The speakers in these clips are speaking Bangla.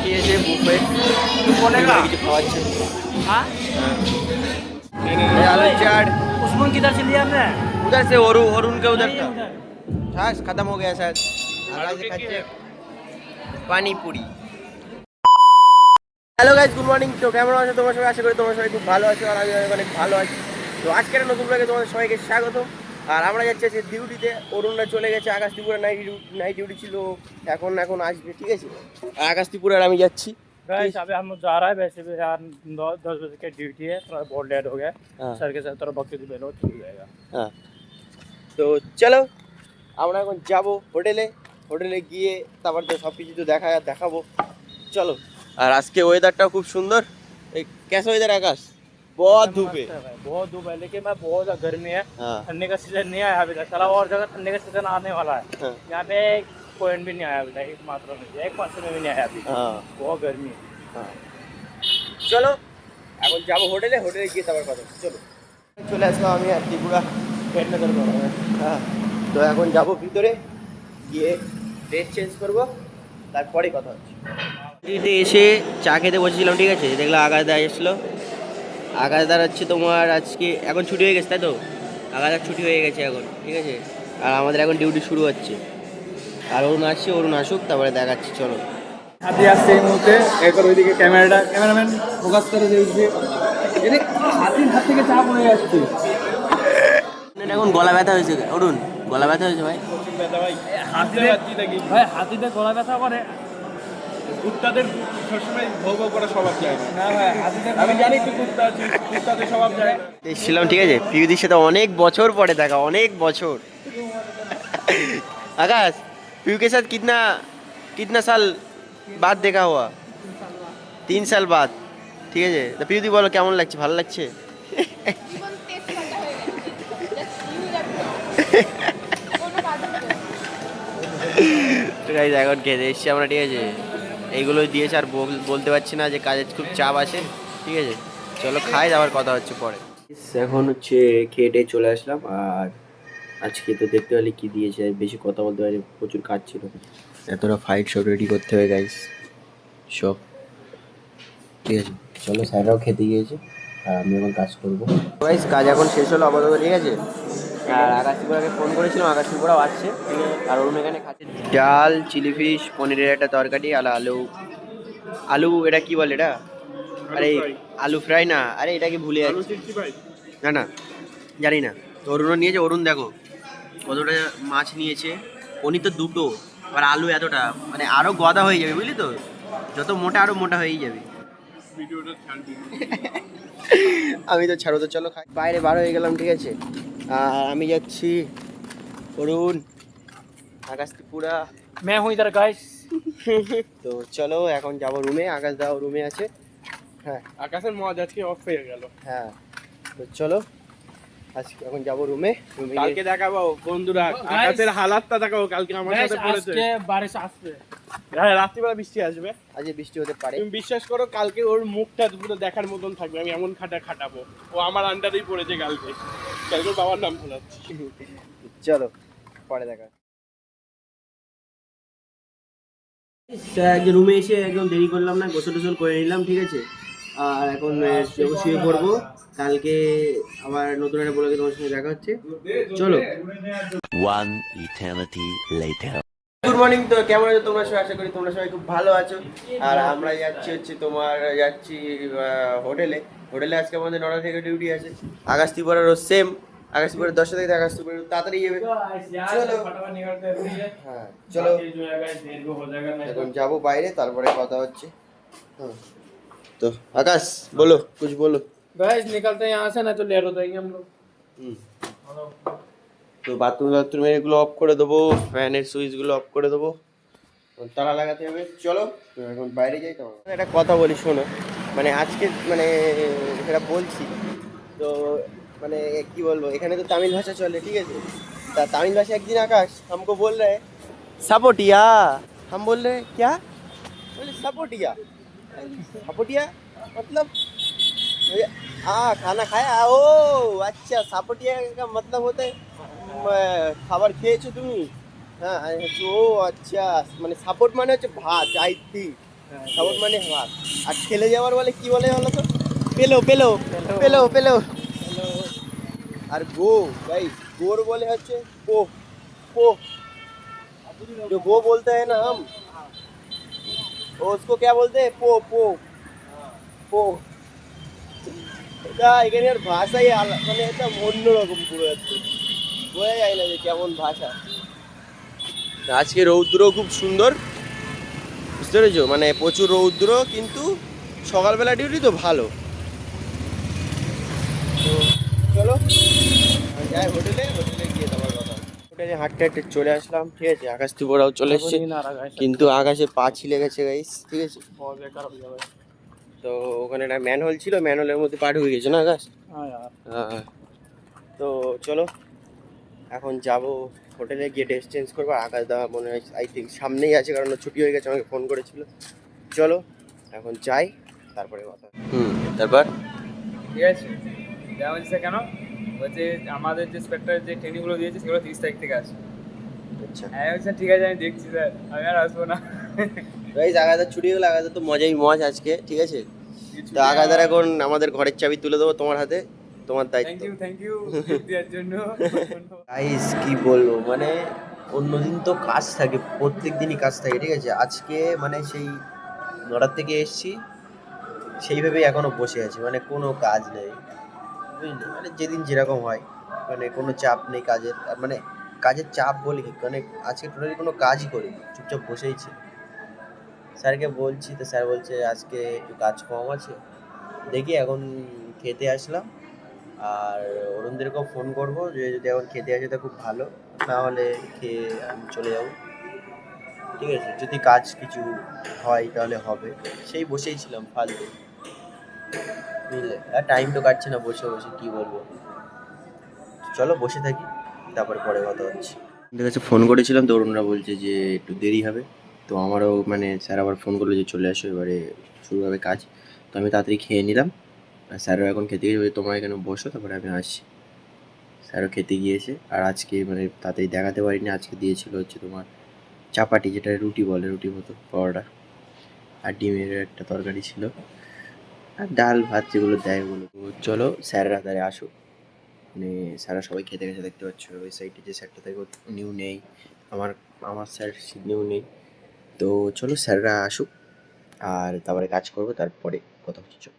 দিয়েছে বুফে বলেगा কিছু খাওয়াচ্ছে। हाँ आलू चाट उस्मान किधर से लिया हमने? उधर से और उनका उधर था छाछ खत्म हो गया शायद। आगे से खाচ্ছে পানি Puri. Hello guys, good morning. তো কেমন আছো তোমরা সবাই? আশা করি তোমরা সবাই খুব ভালো আছো আর আমি অনেক ভালো আছি। তো আজকের নতুন ব্লগে তোমাদের সবাইকে স্বাগত। আর আমরা যাচ্ছি আজকে ডিউটিতে। অরুণরা চলে গেছে, আকাশ ত্রিপুরা নাইট ডিউটি ছিল, এখন আসবে, ঠিক আছে। আর আকাশ ত্রিপুরা আর আমি যাচ্ছি। गाइस अभी हम जा रहा है, वैसे भी यार 10 बजे की ड्यूटी है, थोड़ा बहुत लेट हो गया। सर के साथ थोड़ा वक्त भी बहुत हो जाएगा। হ্যাঁ, তো চলো আমরা এখন যাবো হোটেলে গিয়ে তারপর তো সব কিছু তো দেখাবো। চলো। আর আজকে ওয়েদারটাও খুব সুন্দর। এই कैसा वेदर आकाश? बहुत धूप है। बहुत धूप है, लेकिन मैं बहुत ज़्यादा गर्मी है। हाँ। ठंडे का सीजन नहीं आया अभी तक, चला और जगह ठंडे का सीजन आने वाला है। हाँ। यहाँ पे एक पॉइंट भी नहीं आया अभी तक, एक मात्रा में 1% में भी नहीं आया अभी। हाँ। बहुत गर्मी है। হ্যাঁ, চলো এখন যাবো হোটেলে গিয়ে তারপর কথা হচ্ছে। চলো, চলে আসলাম আমি আর ত্রিপুরা। হ্যাঁ, তো এখন যাবো ভিতরে গিয়ে ড্রেস চেঞ্জ করবো, তারপরে কথা হচ্ছে। দিতে এসে চা খেতে বসেছিলাম, ঠিক আছে। দেখলাম আকাশদা এসেছিলো। আকাশদার হচ্ছে তোমার আজকে এখন ছুটি হয়ে গেছে, তাই তো? আকাশদার ছুটি হয়ে গেছে এখন, ঠিক আছে। আর আমাদের এখন ডিউটি শুরু হচ্ছে। আর অরুণ আসুক, তারপরে দেখাচ্ছি। চলো। হাতি আসছে এই মুহূর্তে, এরপর ওইদিকে ক্যামেরাম্যান ফোকাস করে দিয়েছে। হাতির হাত থেকে চা পড়ে যাচ্ছে। এখন গলা ব্যথা হয়েছে অরুণ, গলা ব্যথা হয়েছে ভাই। হাতিতে গলা ব্যথা করে, কুত্তাদের সবসময় ভৌ ভৌ করা স্বভাব যায় না। না ভাই, হাতিতে আমি জানি তুই কুত্তা আছিস, কুত্তাদের স্বভাব যায় না। এসেছিলাম, ঠিক আছে। পিউদির সাথে অনেক বছর পরে দেখা, অনেক বছর। आकाश, पीयू के साथ कितना साल बाद देखा हुआ? 3 साल बाद, ঠিক আছে। তো পিউদি বলো কেমন লাগছে? ভালো লাগছে? তো গাইস এখন খেতে এসেছি আমরা, ঠিক আছে। এইগুলোই দিয়েছে, আর বলতে পারছি না যে কাজের খুব চাপ আছে, ঠিক আছে। চলো খাই, আবার কথা হচ্ছে পরে। এখন হচ্ছে খেয়ে চলে আসলাম। আর আজকে তো দেখতে পেলে কি দিয়েছে, বেশি কথা বলতে পারি, প্রচুর কাজ ছিল। এতটা ফাইট সব রেডি করতে হবে গাইস, সব, ঠিক আছে। চলো, স্যাররাও খেতে গিয়েছে আর আমি এখন কাজ করবো। গাইস কাজ এখন শেষ হলো আপাতত, ঠিক আছে। আর আকাশ ত্রিপুরাকে ফোন করেছিলাম, আকাশ ত্রিপুরাও আসছে, ঠিক আছে। আর অরুণ এখানে খাচ্ছে ডাল, চিলি ফিশ, পনিরের একটা তরকারি, আর আলু এটা কি বলে এটা? আরে আলু ফ্রাই না, আরে এটাকে ভুলে যাচ্ছি। না জানি না। তো অরুণও নিয়েছে। অরুণ দেখো কতটা মাছ নিয়েছে, পনির তো দুটো, আর আলু এতটা, মানে আরো গদা হয়ে যাবে, বুঝলি তো। যত মোটা আরো মোটা হয়েই যাবে। আমি তো ছাড়ো, তো চলো খাই। বাইরে বার হয়ে গেলাম, ঠিক আছে। আর আমি যাচ্ছি, অরুণ, আকাশ ত্রিপুরা, मैं हूँ इधर गाइस। তো চলো এখন যাবো রুমে। আকাশ দাও রুমে আছে। হ্যাঁ, আকাশের মজ আজকে অফ হয়ে গেল। হ্যাঁ, তো চলো আজকে এখন যাবো রুমে। কালকে দেখাবো বন্ধুরা, আকাশের হালাতটা দেখাবো। কালকে আমার সাথে পড়েছে, আজকে বারিশ আসবে। হ্যাঁ, রাত্রিবেলা বৃষ্টি আসবে। আজকে বৃষ্টি হতে পারে। তুমি বিশ্বাস করো, কালকে ওর মুখটা পুরো দেখার মতন থাকবে। আমি এমন খাটাবো, ও আমার আন্ডারেই পড়েছে কালকে। ওর বাবার নাম ভোলাচ্ছি। চলো পরে দেখা। রুমে এসে একদম দেরি করলাম না, গোসল টোসল করে নিলাম, ঠিক আছে। আর এখন শুয়ে পড়বো। কালকে আবার নতুন একটা ব্লগে তোমার সঙ্গে দেখা হচ্ছে। চলো। One eternity later. Good morning. তো কেমন আছো তোমরা সবাই? আশা করি তোমরা সবাই খুব ভালো আছো। আর আমরা যাচ্ছি হোটেলে আজকে আমাদের 9টা থেকে ডিউটি আছে। আকাশ ত্রিপুরারও সেম। আকাশ ত্রিপুরা 10টা থেকে, আকাশ ত্রিপুরা তাড়াতাড়ি যাবে। হ্যাঁ চলো, এখন যাবো বাইরে, তারপরে কথা হচ্ছে। তো আকাশ বলো, कुछ बोलो। गाइस निकलते हैं यहाँ से, ना तो लेट हो जाएंगे हम लोग। তো বাথরুমে এগুলো অফ করে দেবো, ফ্যানের সুইচগুলো অফ করে দেবো, তালা লাগাতে হবে। চলো তো এখন বাইরে যাই। তো একটা কথা বলি শোনো, মানে আজকে মানে সেটা বলছি তো, মানে কি বলবো, এখানে তো তামিল ভাষা চলে, ঠিক আছে। তা তামিল ভাষা একদিন আকাশ हमको बोल रहे सपोटिया, हम बोल रहे क्या, बोले सपोटिया। सपोटिया मतलब खाना खाया? ও আচ্ছা, সাপোটিয়া का मतलब होता है খাবার খেয়েছো তুমি, হ্যাঁ ও আচ্ছা, মানে সাপোর্ট মানে হচ্ছে ভাত, আই থিঙ্ক সাপোর্ট মানে ভাত। আর খেলে যাওয়ার বলে কি বলে বলো তো? পেলো পেলো পেলো পেলো। আর গো गाइस, गोर बोले হচ্ছে পো पो। जो गो बोलते हैं ना हम, वो उसको क्या बोलते हैं? पो पो पो। এটা এখানের ভাষাই মানে এটা অন্যরকম পুরো একটু বোঝা যায় না যে কেমন ভাষা। আজকে রৌদ্র খুব সুন্দর, বুঝতে পেরেছো? মানে প্রচুর রৌদ্র, কিন্তু সকালবেলা ডিউটি তো ভালো। তো চলো যাই হোটেলে, হোটেলে গিয়ে তোমার কথা। হোটেলে হাঁটতে হাঁটতে চলে আসলাম, ঠিক আছে। আকাশ ত্রিপুরাও চলে এসছে, কিন্তু আকাশে পা ছিলে গেছে গাইস, ঠিক আছে। তো ওখানে একটা ম্যানহোল ছিল, ম্যানহোলের মধ্যে পা ঢুকে গেছে না আকাশ। হ্যাঁ। তো চলো এখন যাব হোটেলে, গিয়ে ড্রেস চেঞ্জ করবো। আকাশ দা মনে হয় আই থিঙ্ক সামনেই আছে, কারণ ও ছুটি হয়ে গেছে, আমাকে ফোন করেছিল। চলো এখন যাই, তারপরে কথা। তারপর ঠিক আছে, দেওয়া হচ্ছে কেন বলছে আমাদের যে স্পেক্টারের যে ট্রেনিংগুলো দিয়েছে সেগুলো 30 তারিখ থেকে আসবে। আচ্ছা হ্যাঁ বলছে ঠিক আছে, আমি দেখছি স্যার, আমি আর আসবো না। গাইস, আগাদার ছুটি হলো, আগাদার তো মজাই মজ আজকে, ঠিক আছে। তো আগাদার এখন আমাদের ঘরের চাবি তুলে দেবো তোমার হাতে, তোমার দায়িত্ব। থ্যাংক ইউ দেওয়ার জন্য। গাইস কি বলবো, মানে অন্যদিন তো কাজ থাকে, প্রত্যেক দিনই কাজ থাকে, ঠিক আছে। আজকে মানে সেই 9টার থেকে এসছি, সেইভাবেই এখনো বসে আছি, মানে কোনো কাজ নেই, বুঝলি? মানে যেদিন যেরকম হয়, মানে কোনো চাপ নেই কাজের। আর মানে কাজের চাপ বলে কি, মানে আজকে টোটালি কোনো কাজই করিনি, চুপচাপ বসেইছি। স্যারকে বলছি, তো স্যার বলছে আজকে একটু কাজ কম আছে। দেখি এখন খেতে আসলাম, আর অরুণদেরকেও ফোন করবো যে যদি এখন খেতে আসে তা খুব ভালো, না হলে খেয়ে আমি চলে যাবো, ঠিক আছে। যদি কাজ কিছু হয় তাহলে হবে। সেই বসেই ছিলাম ফালতু, বুঝলে? আর টাইম তো কাটছে না বসে বসে, কি বলবো। চলো বসে থাকি, তারপরে পরে কথা হচ্ছে। ওদের কাছে ফোন করেছিলাম, তো অরুণরা বলছে যে একটু দেরি হবে। তো আমারও মানে স্যার আবার ফোন করলো যে চলে আসো, এবারে শুরু হবে কাজ। তো আমি তাড়াতাড়ি খেয়ে নিলাম, আর স্যারও এখন খেতে গিয়ে তোমরা এখানে বসো, তারপরে আমি আসছি। স্যারও খেতে গিয়েছে। আর আজকে মানে তাড়াতাড়ি দেখাতে পারিনি, আজকে দিয়েছিল হচ্ছে তোমার চাপাটি, যেটা রুটি বলে, রুটি মতো পরোটা, আর ডিমের একটা তরকারি ছিল, আর ডাল ভাত যেগুলো দেয় ওগুলো। তো চলো স্যাররা তাড়াতাড়ি আসুক, মানে স্যাররা সবাই খেতে গেছে, দেখতে পাচ্ছ ওই সাইডে যে স্যারটা থাকে নিউ নেই, আমার আমার স্যার নিউ নেই। তো চলো স্যাররা আসুক, আর তারপরে কাজ করবো, তারপরে কথা হচ্ছে। চলো।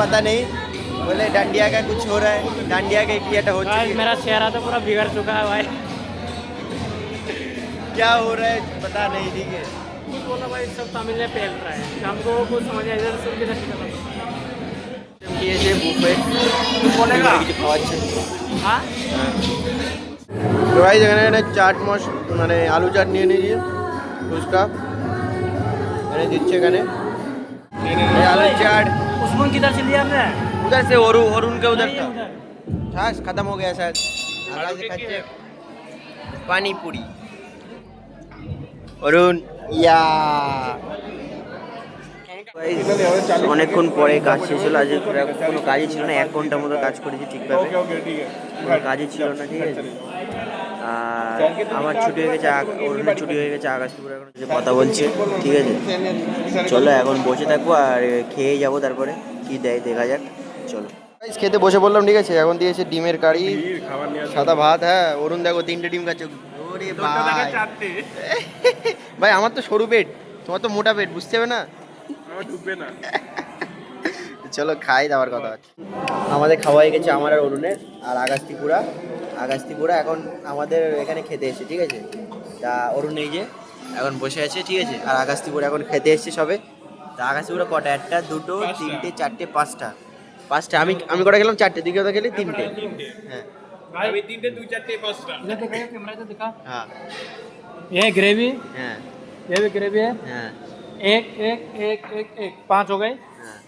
पता नहीं बोले डांडिया का कुछ हो रहा है डांडिया का की हो आज मेरा चेहरा तो पूरा बिगड़ चुका है भाई। क्या हो रहा है पता नहीं ठीक है कुछ बोला भाई सब तमिल में फैल रहा है हमको कुछ समझ आया इधर सुन के দিয়েছে বুফে बोलेगा কিছু খাওয়াচ্ছে हाँ তো ভাই এখানে একটা চাট মানে আলু চাট নিয়ে নিয়েছি ফুচকা এখানে দিচ্ছে এখানে এই আলু চাট उस्मान किधर से लिया आपने उधर से अरुण के उधर था छाछ खत्म हो गया शायद आगे से खाচ্ছে पानी पूरी অরুণ ইয়া অনেকক্ষণ পরে কাজ শেষ হলো আজ কোনো কাজই ছিল না 1 ঘন্টার মতো কাজ করেছি ঠিকভাবে কোনো কাজই ছিল না ঠিক আছে আর আমার ছুটি হয়ে গেছে অরুণের ছুটি হয়ে গেছে আকাশপুর এখন যে কথা বলছে ঠিক আছে চলো এখন বসে থাকবো আর খেয়ে যাবো তারপরে কি দেয় দেখা যাক চলো খেতে বসে বললাম ঠিক আছে এখন দিয়েছে ডিমের কারি সাদা ভাত হ্যাঁ অরুণ দেখো 3টে ডিম খাচ্ছে ওরে ভাই ভাই আমার তো সরু পেট তোমার তো মোটা পেট বুঝতে হবে না আমার ঢুকবে না চলো খাই দাবার কথা আছে আমাদের খাওয়া হয়ে গেছে আমার আর অরুণের আর আগাস্তিপুরা এখন আমাদের এখানে খেতে এসেছে ঠিক আছে তা অরুণ এই যে এখন বসে আছে ঠিক আছে আর আগাস্তিপুরা এখন খেতে এসেছে সবে তা আগাস্তিপুরা কটা 1টা 2টো 3টে 4টে 5টা আমি কটা খেলাম 4টে তুই কটা খেলি 3টে হ্যাঁ আমি 3টে 2 4টে 5টা इधर देखा कैमरा से दिखा হ্যাঁ ये ग्रेवी হ্যাঁ ये भी ग्रेवी है হ্যাঁ एक एक एक एक एक 5 हो गए হ্যাঁ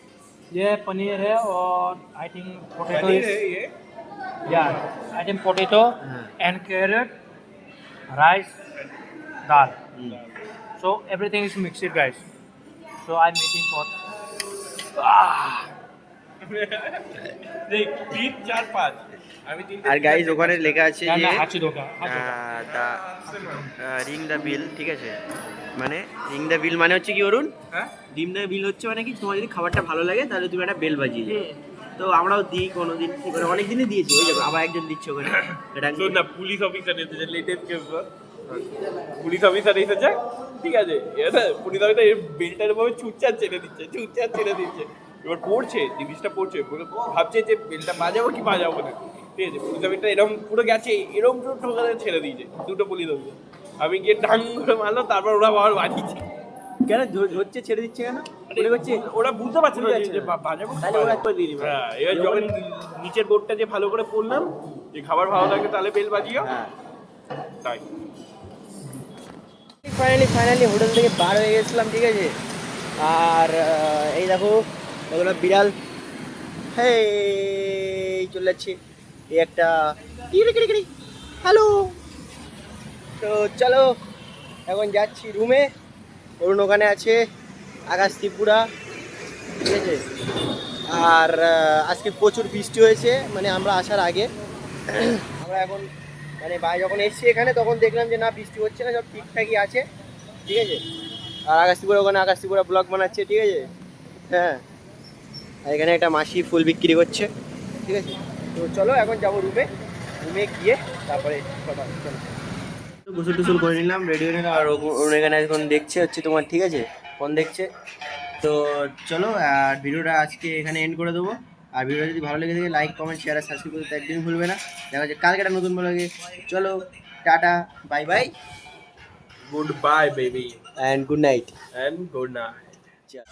ये पनीर है और आई थिंक पोटैटो पनीर है ये या आई थिंक पोटैटो हाँ। And carrot rice dal hmm. so everything is mixed guys so I'm eating for দেখ 3 4 5 আমি 3টে আর গাইজ ওখানে লেখা আছে या যে ना हाची दोगा রিং দ্য বিল ঠিক আছে মানে রিং দ্য বিল মানে হচ্ছে কি অরুণ হ্যাঁ রিং দ্য বিল হচ্ছে মানে কি তোমার যদি খাবারটা ভালো লাগে তাহলে তুমি একটা বেল বাজিয়ে দিও তো আমরাও দিই কোনোদিন মানে অনেক দিনই দিয়েছি ওই যাবে আবার একজন দিচ্ছে ওখানে এটা শোন না পুলিশ অফিসার এসেছে লেটেস্ট কেস পুলিশ অফিসার এসেছে ঠিক আছে এটা পুলিশ অফিসার এই বেলটার ভাবে চুপচাপ ছেড়ে দিচ্ছে এবার পড়ছে জিনিসটা পড়ছে ভাবছে যে বেলটা বাজাবো কি বাজাবো না ঠিক আছে পুলিশ অফিসার এরকম পুরো গেছে এরকম পুরো ঠোকাতে ছেড়ে দিয়েছে দুটো পুলিশ অফিসার আমি গিয়ে ডাং করে মারলো তারপর ওরা আবার বাজিয়েছে কেন হচ্ছে ছেড়ে দিচ্ছে কেন মনে করছে ওরা বুঝতে পারছে না যে বাজাবো তাহলে ওরা করে দিয়ে দিবে হ্যাঁ এবার যখন নিচের বোর্ডটা যে ভালো করে পড়লাম যে খাবার ভালো লাগে তাহলে বেল বাজিও হ্যাঁ তাই ফাইনালি হোটেল থেকে বার হয়ে গেছিলাম ঠিক আছে আর এই দেখো এগুলো বিড়াল হেই চলে যাচ্ছে এই একটা হ্যালো তো চলো এখন যাচ্ছি রুমে অরুণ ওখানে আছে আকাশত্রিপুরা ঠিক আছে আর আজকে প্রচুর বৃষ্টি হয়েছে মানে আমরা আসার আগে আমরা এখন মানে ভাই যখন এসছি এখানে তখন দেখলাম যে না বৃষ্টি হচ্ছে না সব ঠিকঠাকই আছে ঠিক আছে আর আকাশত্রিপুরা ওখানে আকাশত্রিপুরা ব্লগ বানাচ্ছে ঠিক আছে হ্যাঁ আর এখানে একটা মাসি ফুল বিক্রি করছে ঠিক আছে তো চলো এখন যাবো রুমে গিয়ে তারপরে কথা চলো গোসল টুসল করে নিলাম রেডি হয়ে নিলাম আর ওর এখানে এখন দেখছে হচ্ছে তোমার ঠিক আছে ফোন দেখছে তো চলো আর ভিডিওটা আজকে এখানে এন্ড করে দেবো আর ভিডিও যদি ভালো লেগে থাকে লাইক কমেন্ট শেয়ার আর সাবস্ক্রাইব করতে একদিন ভুলবে না দেখা যাচ্ছে কালকে একটা নতুন ভালো লাগে চলো tata bye bye good bye baby and good night and good night. চল